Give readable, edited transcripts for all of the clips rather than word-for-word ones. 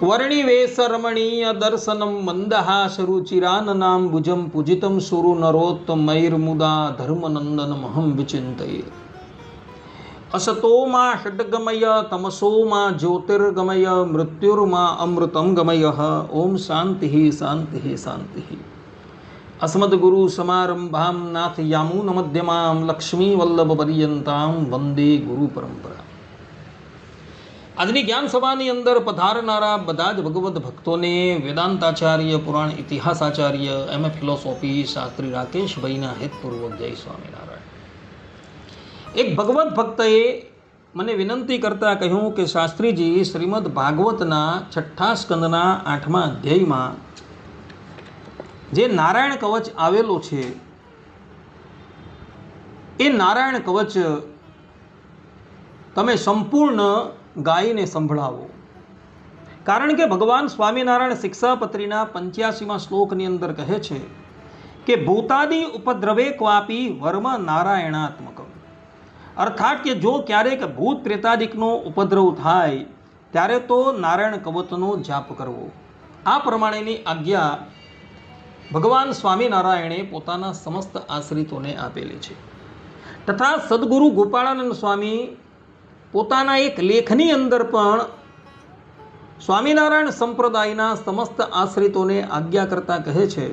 वर्णिवेशरमणीय दर्शनम मंदहासरुचिराननां भुजं पूजितं सुरु नरोत्तमैर्मुदा धर्मनंदनमहं विचिन्तये। असतो मा षड्गमय तमसो मा ज्योतिर्गमय मृत्युर्मा अमृतं गमयः। ओम शांति शांति शांति। अस्मद्गुरु समारंभां नाथ यामून मध्यमां लक्ष्मी वल्लभ पर्यंतां वंदे गुरु परंपरा। આજની જ્ઞાન સભાની અંદર પધારનારા બધા જ ભગવદ્ ભક્તોને વેદાંતાચાર્ય પુરાણ ઇતિહાસાચાર્ય એમ એ ફિલોસોફી શાસ્ત્રી રાકેશભાઈના હેતપૂર્વક જય સ્વામિનારાયણ। એક ભગવદ્ ભક્તએ મને વિનંતી કરતા કહ્યું કે શાસ્ત્રીજી શ્રીમદ ભાગવતના 6ઠ્ઠા સ્કંદના 8મા અધ્યાયમાં જે નારાયણ કવચ આવેલો છે એ નારાયણ કવચ તમે સંપૂર્ણ ગાયને સંભળાવો। કારણ કે ભગવાન સ્વામિનારાયણ શિક્ષાપત્રીના 85મા શ્લોકની અંદર કહે છે કે ભૂતાદિ ઉપદ્રવે ક્વાપી વર્મ નારાયણાત્મક, અર્થાત કે જો ક્યારેક ભૂત પ્રેતાદિકનો ઉપદ્રવ થાય ત્યારે તો નારાયણ કવચનો જાપ કરવો। આ પ્રમાણેની આજ્ઞા ભગવાન સ્વામિનારાયણે પોતાના સમસ્ત આશ્રિતોને આપેલી છે તથા સદગુરુ ગોપાળાનંદ સ્વામી પોતાના એક લેખની અંદર પણ સ્વામિનારાયણ સંપ્રદાયના સમસ્ત આશ્રિતોને આજ્ઞા કરતા કહે છે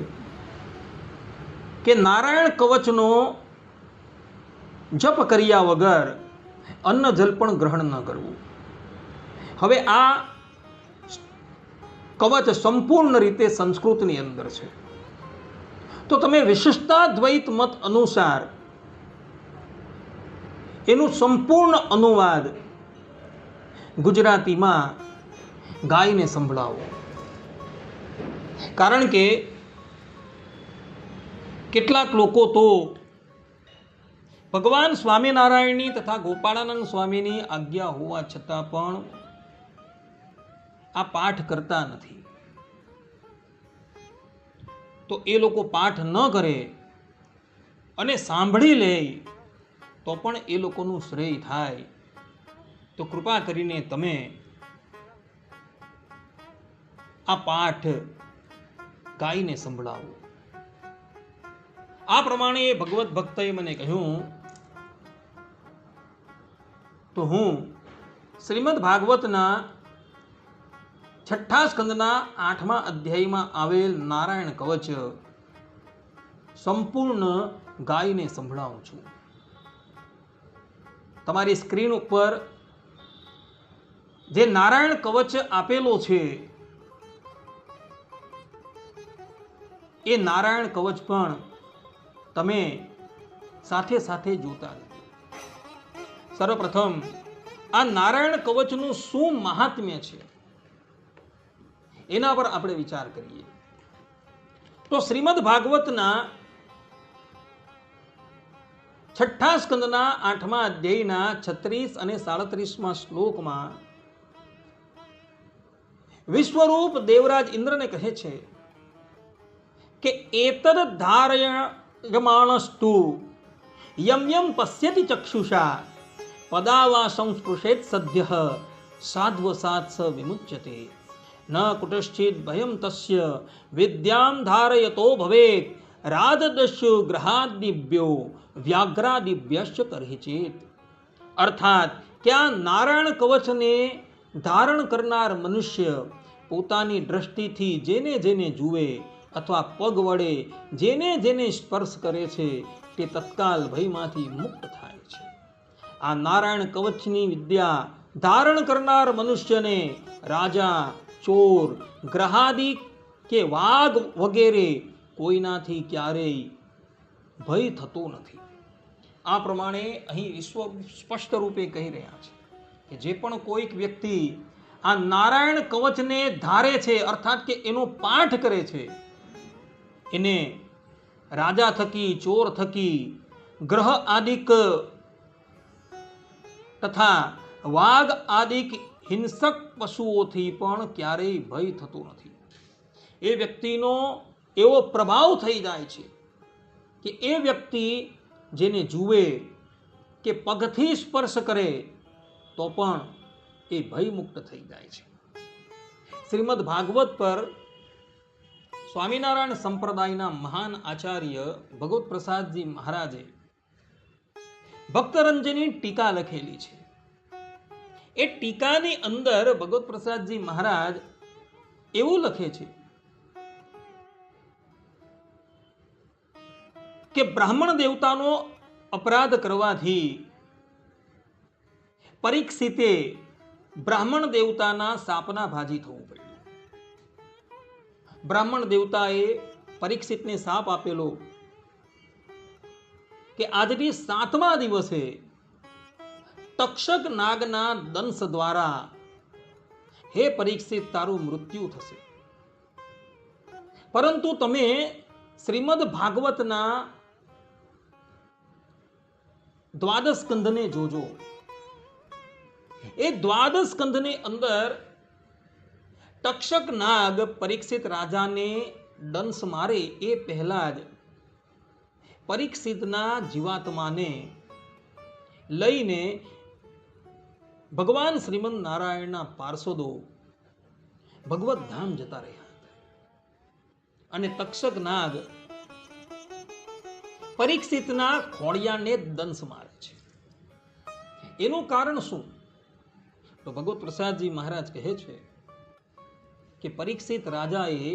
કે નારાયણ કવચનો જપ કર્યા વગર અન્ન જલ પણ ગ્રહણ ન કરવું। હવે આ કવચ સંપૂર્ણ રીતે સંસ્કૃતની અંદર છે, તો તમે વિશિષ્ટાદ્વૈત મત અનુસાર એનું સંપૂર્ણ અનુવાદ ગુજરાતીમાં ગાયને સંભળાવો। કારણ કે કેટલાક લોકો તો ભગવાન સ્વામિનારાયણની તથા ગોપાળાનંદ સ્વામીની આજ્ઞા હોવા છતાં પણ આ પાઠ કરતા નથી, તો એ લોકો પાઠ ન કરે અને સાંભળી લે તો પણ એ લોકોનું શ્રેય થાય। તો કૃપા કરીને તમે આ પાઠ ગાયને સંભળાવો। આ પ્રમાણે ભગવત ભક્તએ મને કહ્યું તો હું શ્રીમદ ભાગવતના 6ઠ્ઠા સ્કંદના 8મા અધ્યાયમાં આવેલ નારાયણ કવચ સંપૂર્ણ ગાયને સંભળાવું છું। તમારી સ્ક્રીન ઉપર જે નારાયણ કવચ આપેલો છે એ નારાયણ કવચ પણ તમે સાથે સાથે જોતા રહેજો। સર્વપ્રથમ આ નારાયણ કવચનું શું મહાત્મ્ય છે એના પર આપણે વિચાર કરીએ તો શ્રીમદ ભાગવતના 6ઠ્ઠા સ્કંદના 8મા અધ્યાયના 36 અને 37મા શ્લોકમાં વિશ્વરૂપ દેવરાજ ઇન્દ્રને કહે છે કે એતદ ધારયમાણસ્તુ યમ યમ પશ્યતિ ચક્ષુષા પદાવા સંસ્પૃશેત સદ્યઃ સાધ્વસાત સ વિમુચ્યતે ન કુટશ્ચિત ભયમ તસ્ય વિદ્યામ ધારયતો ભવેત રાજદસ્યુ ગ્રહાદિભ્યો વ્યાઘ્રાદિભ્યશ્ચ કરહિચેત। અર્થાત કે આ નારાયણ કવચને ધારણ કરનાર મનુષ્ય પોતાની દ્રષ્ટિથી જેને જેને જુએ અથવા પગ વડે જેને જેને સ્પર્શ કરે છે તે તત્કાલ ભયમાંથી મુક્ત થાય છે। આ નારાયણ કવચની વિદ્યા ધારણ કરનાર મનુષ્યને રાજા, ચોર, ગ્રહાદિ કે વાઘ વગેરે કોઈનાથી ક્યારેય ભય થતો નથી। આ પ્રમાણે અહીં વિશ્વ સ્પષ્ટ રૂપે કહી રહ્યા છે કે જે પણ કોઈક વ્યક્તિ આ નારાયણ કવચને ધારે છે અર્થાત કે એનો પાઠ કરે છે એને રાજા થકી, ચોર થકી, ગ્રહ આદિક તથા વાઘ આદિક હિંસક પશુઓથી પણ ક્યારેય ભય થતો નથી। એ વ્યક્તિનો એવો પ્રભાવ થઈ જાય છે કે એ વ્યક્તિ જેને જુએ કે પગથી સ્પર્શ કરે તો પણ એ ભયમુક્ત થઈ જાય છે। શ્રીમદ ભાગવત પર સ્વામિનારાયણ સંપ્રદાયના મહાન આચાર્ય ભગવત પ્રસાદજી મહારાજે ભક્તરંજની ટીકા લખેલી છે. એ ટીકાની અંદર ભગવત પ્રસાદજી મહારાજ એવું લખે છે કે બ્રાહ્મણ દેવતાનો અપરાધ કરવાથી પરીક્ષિતે બ્રાહ્મણ દેવતાના શાપના ભાજી થવું પડ્યું. બ્રાહ્મણ દેવતાએ પરીક્ષિતને શાપ આપેલો કે આજથી 7મા દિવસે તક્ષક નાગના દંશ દ્વારા હે પરીક્ષિત તારું મૃત્યુ થશે. પરંતુ તમે શ્રીમદ ભાગવતના દ્વાદશ સ્કંધને જોજો. એ દ્વાદશ સ્કંધની અંદર તક્ષક નાગ પરીક્ષિત રાજાને દંશ મારે એ પહેલા જ પરીક્ષિતના જીવાત્માને લઈને ભગવાન શ્રીમદ નારાયણના પાર્ષદો ભગવત ધામ જતા રહ્યા હતા. અને તક્ષક નાગ પરીક્ષિતના ખોડિયાને દંશ મારે છે. એનું કારણ શું? તો ભગવત પ્રસાદજી મહારાજ કહે છે કે પરીક્ષિત રાજાએ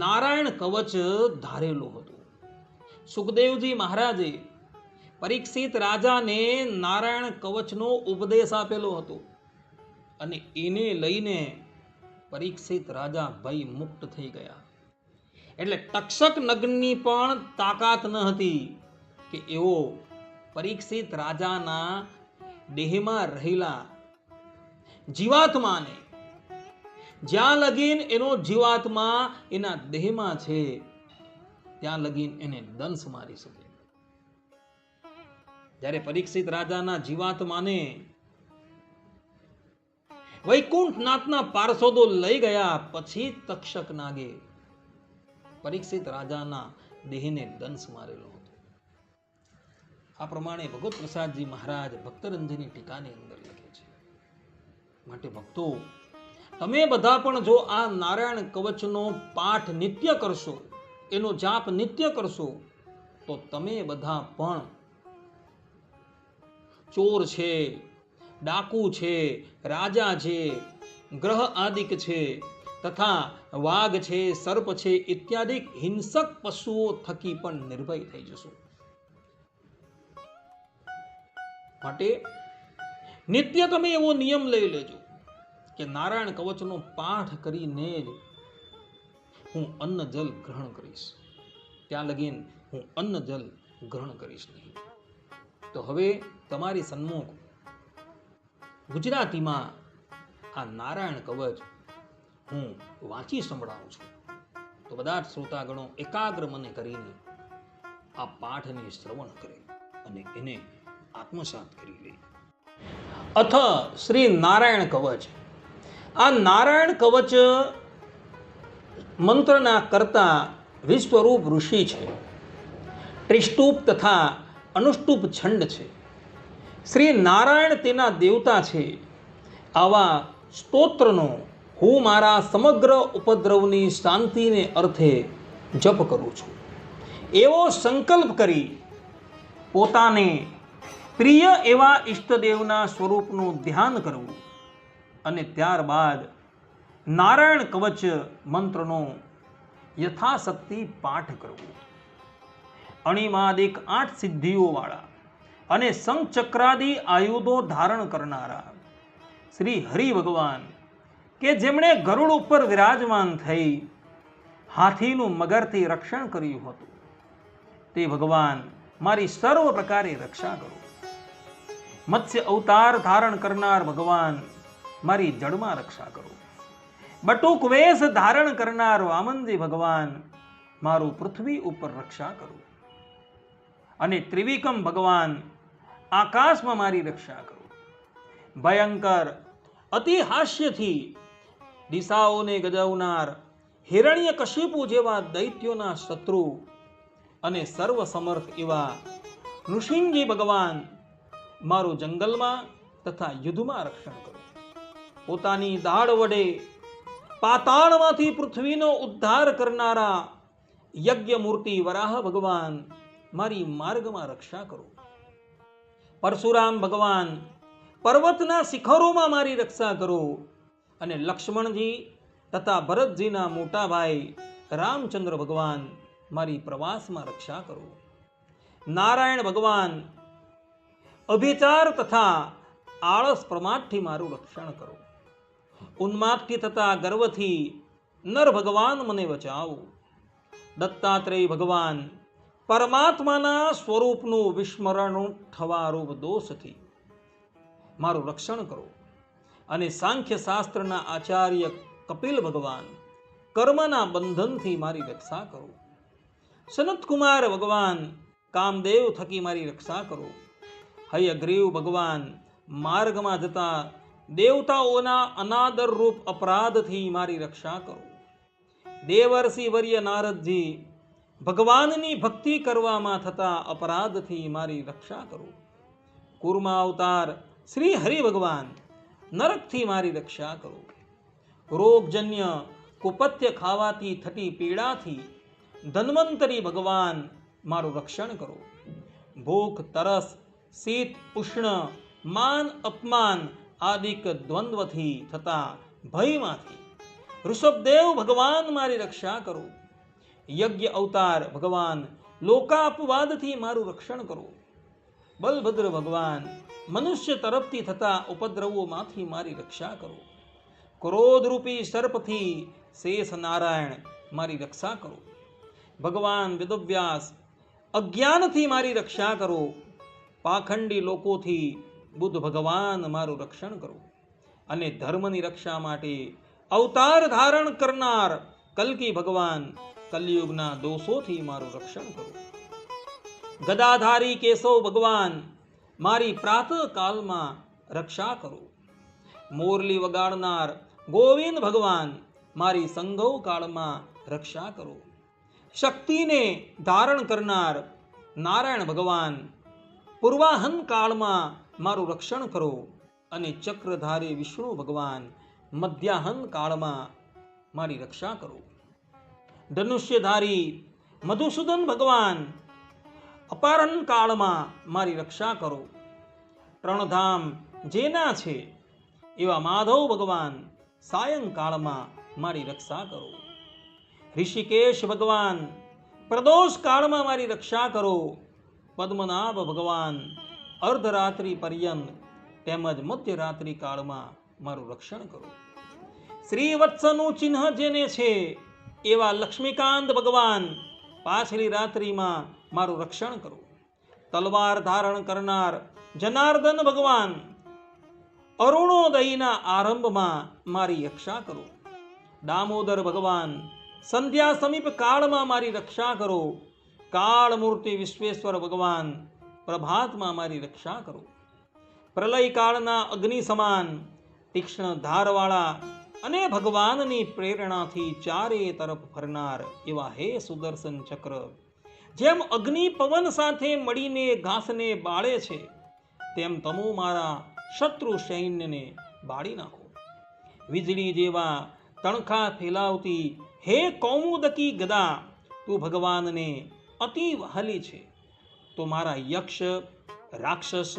નારાયણ કવચ ધારેલું હતું. સુખદેવજી મહારાજે પરીક્ષિત રાજાને નારાયણ કવચનો ઉપદેશ આપેલો હતો અને એને લઈને પરીક્ષિત રાજા ભય મુક્ત થઈ ગયા. એટલે તક્ષક નગની પણ તાકાત ન હતી કે એવો પરીક્ષિત રાજાના દેહમાં રહેલા જીવાત્માને, જ્યાં લગીન એનો જીવાત્મા એના દેહમાં છે ત્યાં લગીન એને દંશ મારી શકે. જ્યારે પરીક્ષિત રાજાના જીવાત્માને વૈકુંઠનાથના પાર્ષદો લઈ ગયા પછી તક્ષક નાગે પરીક્ષિત રાજાના દેહને દંશ મારેલો હતો. આ પ્રમાણે ભગવત પ્રસાદજી મહારાજ ભક્તરંજની ટીકાની અંદર લખે છે. માટે ભક્તો, તમે બધા પણ જો આ નારાયણ કવચનો પાઠ નિત્ય કરશો, એનો જાપ નિત્ય કરશો, તો તમે બધા પણ ચોર છે, ડાકુ છે, રાજા છે, ગ્રહ આદિક છે, તથા વાઘ છે, સર્પ છે ઇત્યાદિ હિંસક પશુઓ થકી પણ નિર્ભય થઈ જશો. માટે નિત્ય તમે એવો નિયમ લઈ લેજો કે નારાયણ કવચનો પાઠ કરીને જ હું અન્ન જલ ગ્રહણ કરીશ. ત્યાં લગીન હું અન્ન જલ ગ્રહણ કરીશ નહીં. તો હવે તમારી સન્મુખ ગુજરાતીમાં આ નારાયણ કવચ હું વાંચી સંભળાવું છું. તો બધા જ શ્રોતાગણો એકાગ્ર મને કરીને આ પાઠને શ્રવણ કરે અને એને આત્મસાત કરી લે. અથ શ્રી નારાયણ કવચ. આ નારાયણ કવચ મંત્રના કરતા વિશ્વરૂપ ઋષિ છે. ત્રિસ્તુપ તથા અનુષ્ટુપ છંદ છે. શ્રી નારાયણ તેના દેવતા છે. આવા સ્તોત્રનો હું મારા સમગ્ર ઉપદ્રવની શાંતિને અર્થે જપ કરું છું. એવો સંકલ્પ કરી પોતાને પ્રિય એવા ઈષ્ટદેવના સ્વરૂપનું ધ્યાન કરવું અને ત્યારબાદ નારાયણ કવચ મંત્રનો યથાશક્તિ પાઠ કરવો. અણિમાદિક 8 સિદ્ધિઓવાળા અને શંખચક્રાદિ આયુધો ધારણ કરનારા શ્રી હરિ ભગવાન કે જેમણે ગરુડ ઉપર વિરાજમાન થઈ હાથીનું મગરથી રક્ષણ કર્યું હતું, તે ભગવાન મારી સર્વ પ્રકારે રક્ષા કરો. મત્સ્ય અવતાર ધારણ કરનાર ભગવાન મારી જળમાં રક્ષા કરો. બટુક વેશ ધારણ કરનાર વામનજી ભગવાન મારું પૃથ્વી ઉપર રક્ષા કરો. અને ત્રિવિક્રમ ભગવાન આકાશમાં મારી રક્ષા કરો. ભયંકર અતિ હાસ્યથી દિશાઓને ગજવનાર હિરણ્યકશિપુ જેવા દૈત્યોના શત્રુ અને સર્વ સમર્થ એવા નૃસિંહજી ભગવાન મારું જંગલમાં તથા યુદ્ધમાં રક્ષણ કરો. પોતાની દાઢ વડે પાતાળમાંથી પૃથ્વીનો ઉદ્ધાર કરનારા યજ્ઞ મૂર્તિ વરાહ ભગવાન મારી માર્ગમાં રક્ષા કરો. પરશુરામ ભગવાન પર્વતના શિખરોમાં મારી રક્ષા કરો. અને લક્ષ્મણજી તથા ભરતજીના મોટા ભાઈ રામચંદ્ર ભગવાન મારી પ્રવાસમાં રક્ષા કરો. નારાયણ ભગવાન અભિચાર તથા આળસ પ્રમાદથી મારું રક્ષણ કરો. ઉન્માદથી તથા ગર્વથી નર ભગવાન મને બચાવો. દત્તાત્રેય ભગવાન પરમાત્માના સ્વરૂપનું વિસ્મરણ થવારૂપ દોષથી મારું રક્ષણ કરો. અને સાંખ્ય શાસ્ત્રના આચાર્ય કપિલ ભગવાન કર્મના બંધનથી મારી રક્ષા કરો. સનતકુમાર ભગવાન કામદેવ થકી મારી રક્ષા કરો. હયગ્રીવ ભગવાન માર્ગમાં જતા દેવતાઓના અનાદર રૂપ અપરાધથી મારી રક્ષા કરો. દેવર્ષિ વર્ય નારદજી ભગવાનની ભક્તિ કરવામાં થતા અપરાધથી મારી રક્ષા કરો. કુર્મા અવતાર શ્રી હરિ ભગવાન નરકથી મારી રક્ષા કરો. રોગજન્ય કુપથ્ય ખાવાથી થતી પીડાથી ધન્વંતરી ભગવાન મારું રક્ષણ કરો. ભૂખ તરસ શીત ઉષ્ણ માન અપમાન આદિક દ્વંદ્વથી થતા ભયમાંથી ઋષભદેવ ભગવાન મારી રક્ષા કરો. યજ્ઞ અવતાર ભગવાન લોકાપવાદથી મારું રક્ષણ કરો. બલભદ્ર ભગવાન મનુષ્ય તરફથી થતા ઉપદ્રવોમાંથી મારી રક્ષા કરો. ક્રોધરૂપી સર્પથી શેષ નારાયણ મારી રક્ષા કરો. ભગવાન વેદવ્યાસ અજ્ઞાનથી મારી રક્ષા કરો. પાખંડી લોકોથી બુદ્ધ ભગવાન મારું રક્ષણ કરો. અને ધર્મની રક્ષા માટે અવતાર ધારણ કરનાર કલ્કી ભગવાન કલયુગના દોષોથી મારું રક્ષણ કરો. ગદાધારી કેશવ ભગવાન મારી પ્રાતઃ કાલમાં રક્ષા કરો. મોરલી વગાડનાર ગોવિંદ ભગવાન મારી સંગૌ કાળમાં રક્ષા કરો. શક્તિને ધારણ કરનાર નારાયણ ભગવાન પૂર્વાહન કાળમાં મારું રક્ષણ કરો. અને ચક્રધારી વિષ્ણુ ભગવાન મધ્યાહન કાળમાં મારી રક્ષા કરો. ધનુષ્યધારી મધુસૂદન ભગવાન અપહરણ કાળમાં મારી રક્ષા કરો. ત્રણધામ જેના છે એવા માધવ ભગવાન સાયંકાળમાં મારી રક્ષા કરો. ઋષિકેશ ભગવાન પ્રદોષ કાળમાં મારી રક્ષા કરો. પદ્મનાભ ભગવાન અર્ધરાત્રિ પર્યંત તેમજ મધ્યરાત્રિ કાળમાં મારું રક્ષણ કરો. શ્રીવત્સનું ચિહ્ન જેને છે એવા લક્ષ્મીકાંત ભગવાન પાછલી રાત્રિમાં મારું રક્ષણ કરો. તલવાર ધારણ કરનાર જનાર્દન ભગવાન અરુણોદયના આરંભમાં મારી રક્ષા કરો. દામોદર ભગવાન સંધ્યા સમીપ કાળમાં મારી રક્ષા કરો. કાળ મૂર્તિ વિશ્વેશ્વર ભગવાન પ્રભાતમાં મારી રક્ષા કરો. પ્રલય કાળના અગ્નિ સમાન તીક્ષ્ણ ધારવાળા અને ભગવાનની પ્રેરણાથી ચારે તરફ ફરનાર એવા હે સુદર્શન ચક્ર, જેમ અગ્નિ પવન સાથે મળીને ઘાસને બાળે છે, તેમ તમો મારા શત્રુ સૈન્યને બાળી નાખો. વીજળી જેવા તણખા ફેલાવતી હે કૌમુદકી ગદા, તું ભગવાનને અતિ વહાલી છે, તો મારા યક્ષ રાક્ષસ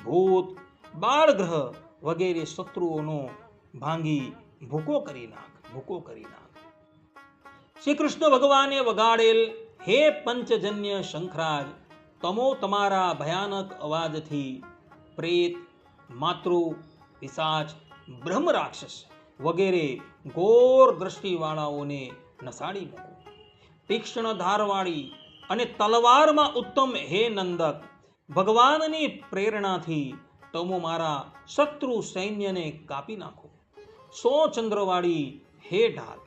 ભૂત બાળગ્રહ વગેરે શત્રુઓનો ભાંગી ભૂકો કરી નાખ. શ્રી કૃષ્ણ ભગવાને વગાડેલ હે પંચજન્ય શંખરાજ, તમો તમારા ભયાનક અવાજથી પ્રેત માતૃ પિશાચ બ્રહ્મ રાક્ષસ વગેરે ઘોર દ્રષ્ટિવાળાઓને નસાડી મૂકો. તીક્ષ્ણ ધારવાળી અને તલવારમાં ઉત્તમ હે નંદક, ભગવાનની પ્રેરણાથી તમો મારા શત્રુ સૈન્યને કાપી નાખો. 100 ચંદ્રવાળી હે ઢાલ,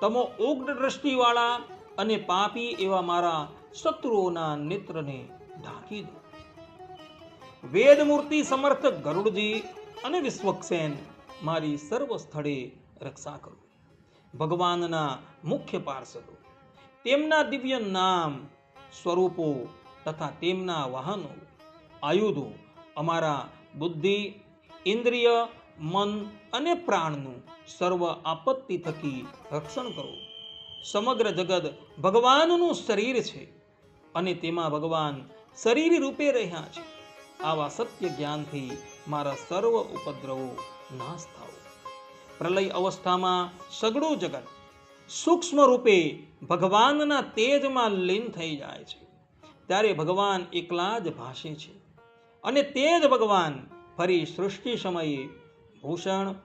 તમો ઉગ્ર દ્રષ્ટિવાળા અને પાપી એવા મારા શત્રુઓના નેત્રને ઢાંકી દો. વેદમૂર્તિ સમર્થ ગરુડજી અને વિશ્વક્સેન મારી સર્વ સ્થળે રક્ષા કરો. ભગવાનના મુખ્ય પાર્ષદો, તેમના દિવ્ય નામ સ્વરૂપો તથા તેમના વાહનો આયુધો અમારા બુદ્ધિ ઇન્દ્રિય મન અને પ્રાણનું સર્વ આપત્તિ થકી રક્ષણ કરો. સમગ્ર જગત ભગવાનનું શરીર છે અને તેમાં ભગવાન શરીર રૂપે રહ્યા છે. આવા સત્ય જ્ઞાનથી મારા સર્વ ઉપદ્રવો નાશ થાઓ. પ્રલય અવસ્થામાં સગળું જગત સૂક્ષ્મ રૂપે ભગવાનના તેજમાં લીન થઈ જાય છે. ત્યારે ભગવાન એકલા જ ભાસે છે અને તે જ ભગવાન ફરી સૃષ્ટિ સમયે ભૂષણ,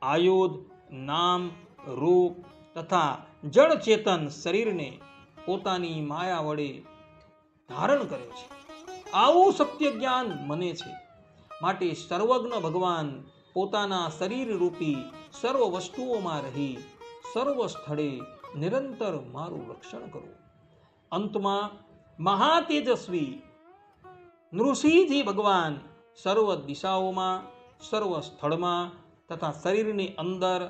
આયુધ, નામ, રૂપ તથા જળ ચેતન શરીરને પોતાની માયા વડે ધારણ કરે છે. આવું સત્ય જ્ઞાન મને છે. માટે સર્વજ્ઞ ભગવાન પોતાના શરીર રૂપી સર્વ વસ્તુઓમાં રહી સર્વ સ્થળે નિરંતર મારું રક્ષણ કરો. અંતમાં મહાતેજસ્વી નૃસિંહજી ભગવાન સર્વ દિશાઓમાં, સર્વ સ્થળમાં તથા શરીરની અંદર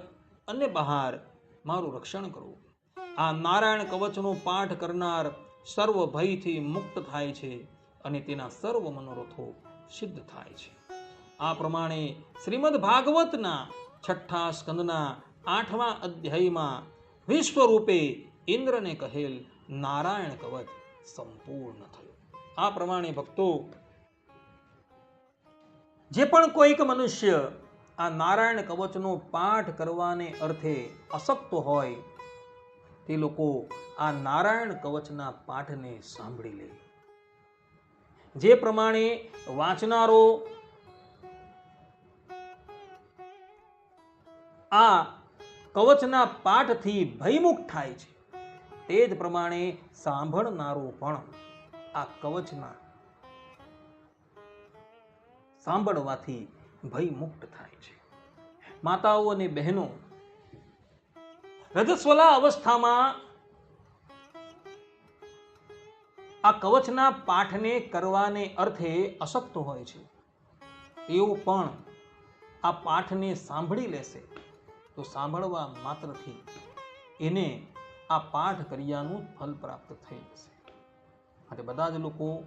અને બહાર મારું રક્ષણ કરો. આ નારાયણ કવચનો પાઠ કરનાર સર્વ ભયથી મુક્ત થાય છે અને તેના સર્વ મનોરથો સિદ્ધ થાય છે. આ પ્રમાણે શ્રીમદ ભાગવતના 6 સ્કંદના 8મા અધ્યાયમાં વિશ્વરૂપે ઇન્દ્રને કહેલ નારાયણ કવચ સંપૂર્ણ થયું. આ પ્રમાણે ભક્તો, જે પણ કોઈક મનુષ્ય આ નારાયણ કવચનો પાઠ કરવાને અર્થે અશક્ત હોય તે લોકો આ નારાયણ કવચના પાઠને સાંભળી લે. જે પ્રમાણે વાંચનારો આ કવચના પાઠથી ભયમુક્ત થાય છે, તે જ પ્રમાણે સાંભળનારો પણ આ કવચના સાંભળવાથી ભયમુક્ત થાય છે. માતાઓ અને બહેનો, રજસ્વલા અવસ્થામાં આ કવચના પાઠને કરવાને અર્થે અશક્ત હોય છે, તેઓ પણ આ પાઠને સાંભળી લેશે તો સાંભળવા માત્રથી એને આ પાઠ કર્યાનું ફલ પ્રાપ્ત થઈ જશે. માટે બધા જ લોકો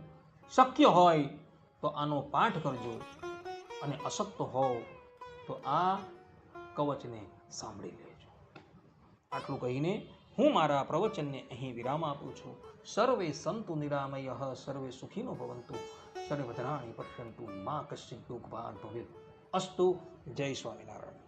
શક્ય હોય તો આનો પાઠ કરજો અને અશક્ત હોવ તો આ કવચને સાંભળી લેજો. આટલું કહીને હું મારા પ્રવચનને અહીં વિરામ આપું છું. સર્વે સંતુ નિરામયઃ, સર્વે સુખીનો ભવંતુ, સર્વે ભદ્રાણિ પશ્યન્તુ, મા કશ્ચિત દુઃખભાગ્ ભવેत्. અસ્તુ. જય સ્વામિનારાયણ.